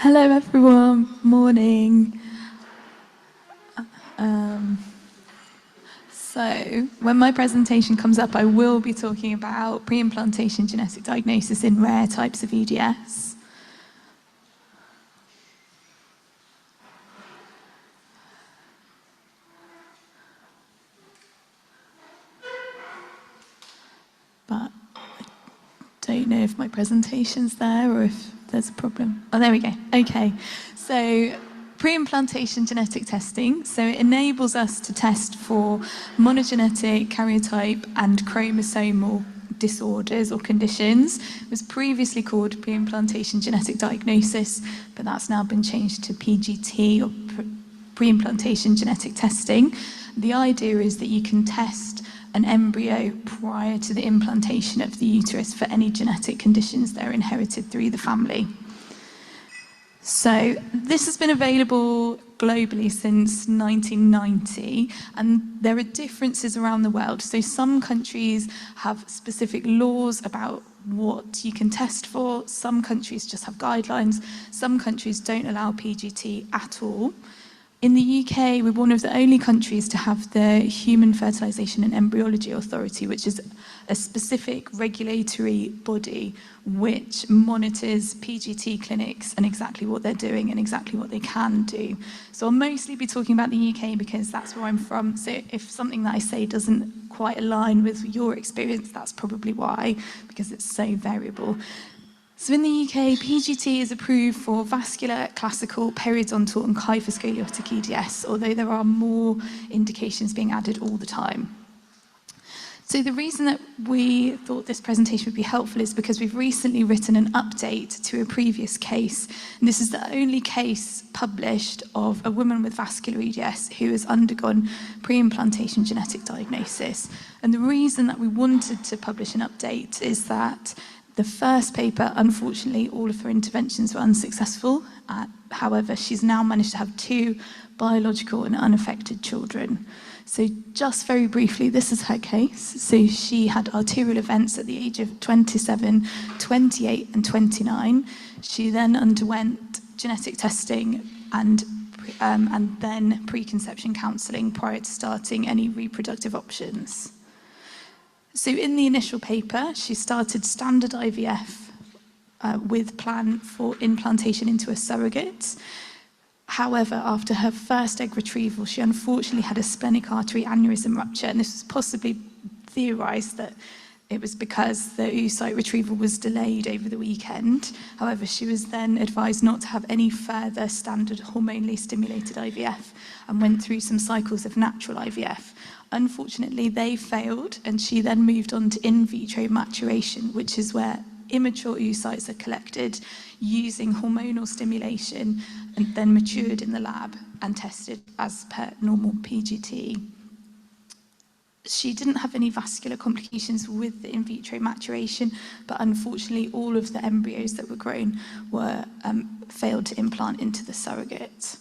Hello everyone, morning. So when my presentation comes up, I will be talking about pre-implantation genetic diagnosis in rare types of EDS. But I don't know if my presentation's there or if there's a problem. Oh, there we go. Okay. So pre-implantation genetic testing. So it enables us to test for monogenetic, karyotype, and chromosomal disorders or conditions. It was previously called pre-implantation genetic diagnosis, but that's now been changed to PGT, or pre-implantation genetic testing. The idea is that you can test an embryo prior to the implantation of the uterus for any genetic conditions that are inherited through the family. So this has been available globally since 1990, and there are differences around the world. So some countries have specific laws about what you can test for, some countries just have guidelines, some countries don't allow PGT at all. In the UK, we're one of the only countries to have the Human Fertilisation and Embryology Authority, which is a specific regulatory body which monitors PGT clinics and exactly what they're doing and exactly what they can do. So I'll mostly be talking about the UK because that's where I'm from. So if something that I say doesn't quite align with your experience, that's probably why, because it's so variable. So in the UK, PGT is approved for vascular, classical, periodontal and kyphoscoliotic EDS, although there are more indications being added all the time. So the reason that we thought this presentation would be helpful is because we've recently written an update to a previous case. And this is the only case published of a woman with vascular EDS who has undergone pre-implantation genetic diagnosis. And the reason that we wanted to publish an update is that the first paper, unfortunately, all of her interventions were unsuccessful. However, she's now managed to have 2 biological and unaffected children. So just very briefly, this is her case. So she had arterial events at the age of 27, 28 and 29. She then underwent genetic testing and then preconception counselling prior to starting any reproductive options. So in the initial paper, she started standard IVF with plan for implantation into a surrogate. However, after her first egg retrieval, she unfortunately had a splenic artery aneurysm rupture, and this was possibly theorised that it was because the oocyte retrieval was delayed over the weekend. However, she was then advised not to have any further standard hormonally stimulated IVF and went through some cycles of natural IVF. Unfortunately, they failed, and she then moved on to in vitro maturation, which is where immature oocytes are collected using hormonal stimulation and then matured in the lab and tested as per normal PGT. She didn't have any vascular complications with the in vitro maturation, but unfortunately all of the embryos that were grown were failed to implant into the surrogate.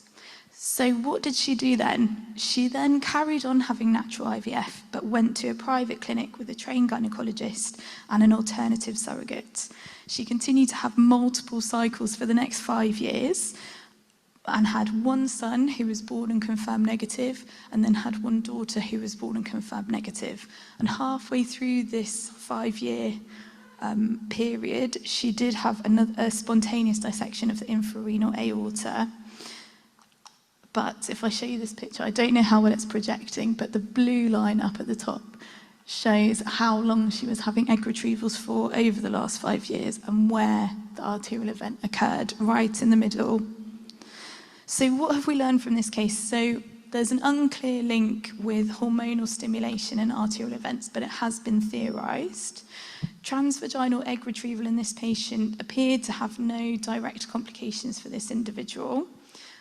So what did she do then? She then carried on having natural IVF, but went to a private clinic with a trained gynecologist and an alternative surrogate. She continued to have multiple cycles for the next 5 years and had 1 son who was born and confirmed negative, and then had 1 daughter who was born and confirmed negative. And halfway through this 5-year period, she did have a spontaneous dissection of the infrarenal aorta. But if I show you this picture, I don't know how well it's projecting, but the blue line up at the top shows how long she was having egg retrievals for over the last 5 years and where the arterial event occurred, right in the middle. So what have we learned from this case? So there's an unclear link with hormonal stimulation and arterial events, but it has been theorised. Transvaginal egg retrieval in this patient appeared to have no direct complications for this individual.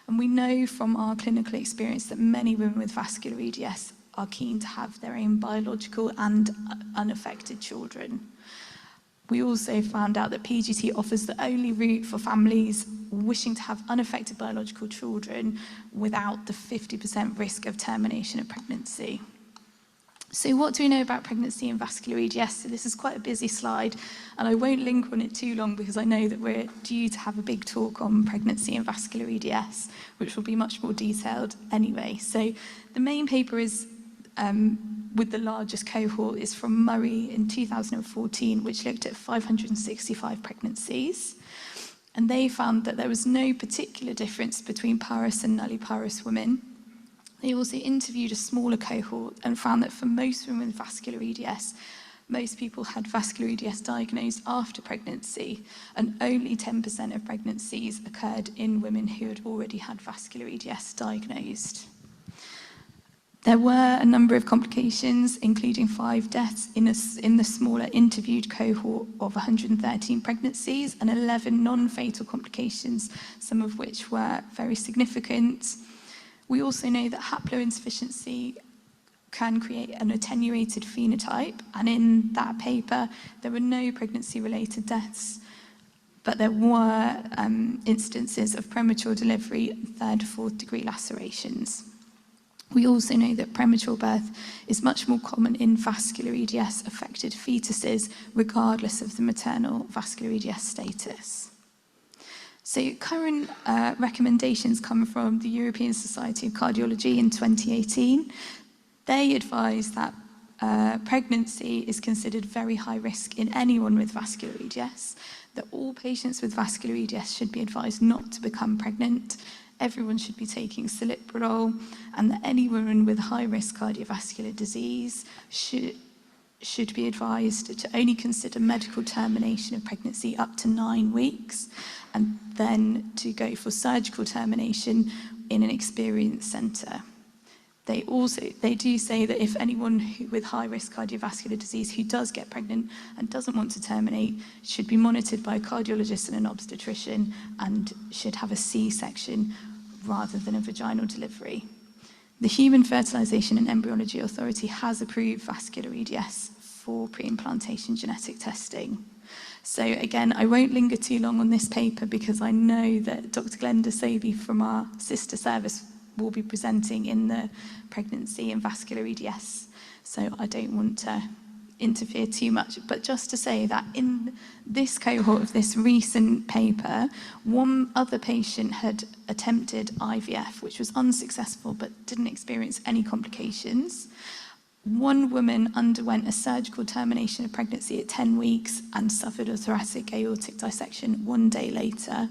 And we know from our clinical experience that many women with vascular EDS are keen to have their own biological and unaffected children. We also found out that PGT offers the only route for families wishing to have unaffected biological children without the 50% risk of termination of pregnancy. So what do we know about pregnancy and vascular EDS? So this is quite a busy slide, and I won't linger on it too long because I know that we're due to have a big talk on pregnancy and vascular EDS, which will be much more detailed anyway. So the main paper is, with the largest cohort, is from Murray in 2014, which looked at 565 pregnancies. And they found that there was no particular difference between parous and nulliparous women. They also interviewed a smaller cohort and found that for most women with vascular EDS, most people had vascular EDS diagnosed after pregnancy, and only 10% of pregnancies occurred in women who had already had vascular EDS diagnosed. There were a number of complications, including 5 deaths in the smaller interviewed cohort of 113 pregnancies, and 11 non-fatal complications, some of which were very significant. We also know that haploinsufficiency can create an attenuated phenotype, and in that paper there were no pregnancy-related deaths, but there were instances of premature delivery and 3rd to 4th degree lacerations. We also know that premature birth is much more common in vascular EDS-affected fetuses, regardless of the maternal vascular EDS status. So current recommendations come from the European Society of Cardiology in 2018. They advise that pregnancy is considered very high risk in anyone with vascular EDS, that all patients with vascular EDS should be advised not to become pregnant, everyone should be taking celiprolol, and that any woman with high-risk cardiovascular disease should be advised to only consider medical termination of pregnancy up to 9 weeks, and then to go for surgical termination in an experienced centre. They do say that if anyone with high-risk cardiovascular disease who does get pregnant and doesn't want to terminate should be monitored by a cardiologist and an obstetrician and should have a C-section rather than a vaginal delivery. The Human Fertilisation and Embryology Authority has approved vascular EDS for pre-implantation genetic testing. So again, I won't linger too long on this paper because I know that Dr. Glenda Sobey from our sister service will be presenting in the pregnancy and vascular EDS, so I don't want to interfere too much, but just to say that in this cohort of this recent paper, one other patient had attempted IVF, which was unsuccessful but didn't experience any complications. One woman underwent a surgical termination of pregnancy at 10 weeks and suffered a thoracic aortic dissection 1 day later.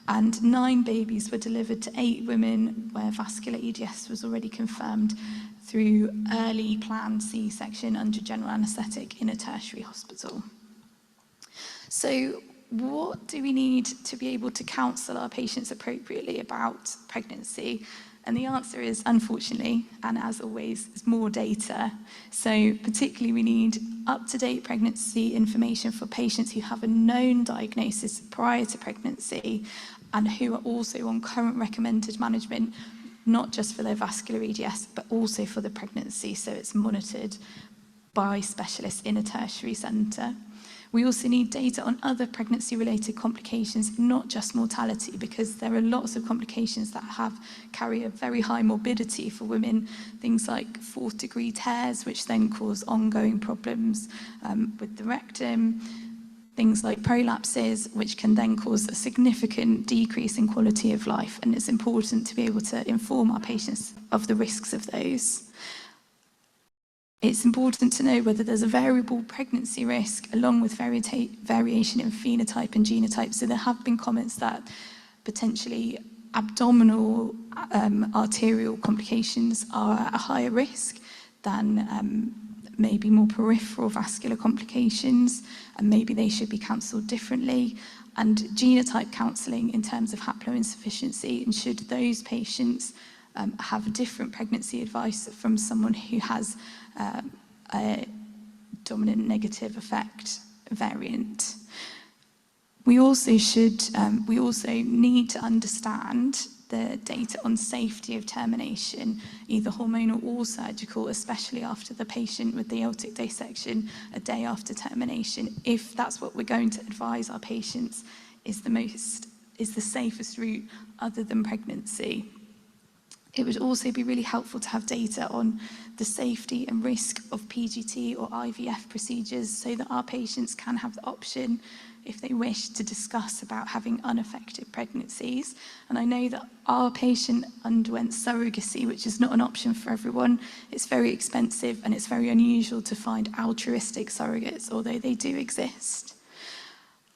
And 9 babies were delivered to 8 women where vascular EDS was already confirmed through early planned C-section under general anaesthetic in a tertiary hospital. So what do we need to be able to counsel our patients appropriately about pregnancy? And the answer is, unfortunately, and as always, is more data. So particularly we need up-to-date pregnancy information for patients who have a known diagnosis prior to pregnancy and who are also on current recommended management, not just for their vascular EDS, but also for the pregnancy, so it's monitored by specialists in a tertiary centre. We also need data on other pregnancy-related complications, not just mortality, because there are lots of complications that carry a very high morbidity for women, things like 4th degree tears, which then cause ongoing problems with the rectum, things like prolapses, which can then cause a significant decrease in quality of life, and it's important to be able to inform our patients of the risks of those. It's important to know whether there's a variable pregnancy risk along with variation in phenotype and genotype. So there have been comments that potentially abdominal arterial complications are at a higher risk than maybe more peripheral vascular complications, and maybe they should be counselled differently. And genotype counselling in terms of haploinsufficiency, and should those patients have a different pregnancy advice from someone who has a dominant negative effect variant. We also need to understand the data on safety of termination, either hormonal or surgical, especially after the patient with the aortic dissection a day after termination, if that's what we're going to advise our patients is the safest route other than pregnancy. It would also be really helpful to have data on the safety and risk of PGT or IVF procedures so that our patients can have the option, if they wish, to discuss about having unaffected pregnancies. And I know that our patient underwent surrogacy, which is not an option for everyone. It's very expensive and it's very unusual to find altruistic surrogates, although they do exist.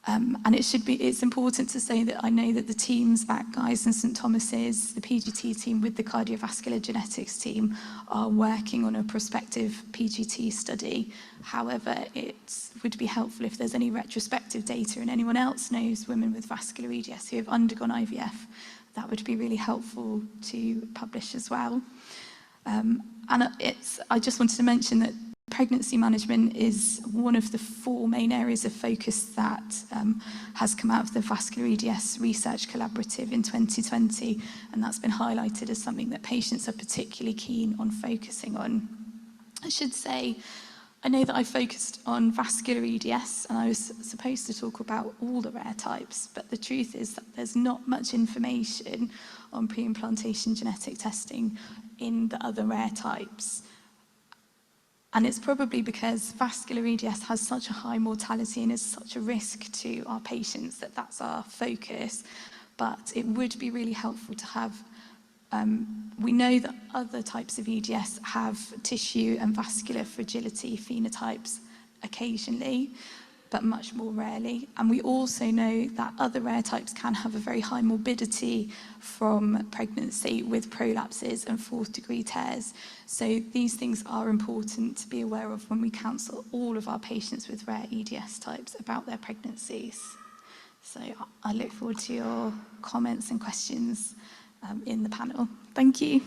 And it's important to say that I know that the teams at Guy's and St Thomas's, the PGT team with the cardiovascular genetics team, are working on a prospective PGT study. However, it would be helpful if there's any retrospective data and anyone else knows women with vascular EDS who have undergone IVF. That would be really helpful to publish as well. I just wanted to mention that pregnancy management is one of the 4 main areas of focus that has come out of the Vascular EDS Research Collaborative in 2020, and that's been highlighted as something that patients are particularly keen on focusing on. I should say, I know that I focused on vascular EDS and I was supposed to talk about all the rare types, but the truth is that there's not much information on pre-implantation genetic testing in the other rare types. And it's probably because vascular EDS has such a high mortality and is such a risk to our patients that that's our focus. But it would be really helpful to have, we know that other types of EDS have tissue and vascular fragility phenotypes occasionally, but much more rarely. And we also know that other rare types can have a very high morbidity from pregnancy with prolapses and 4th-degree tears. So these things are important to be aware of when we counsel all of our patients with rare EDS types about their pregnancies. So I look forward to your comments and questions in the panel. Thank you.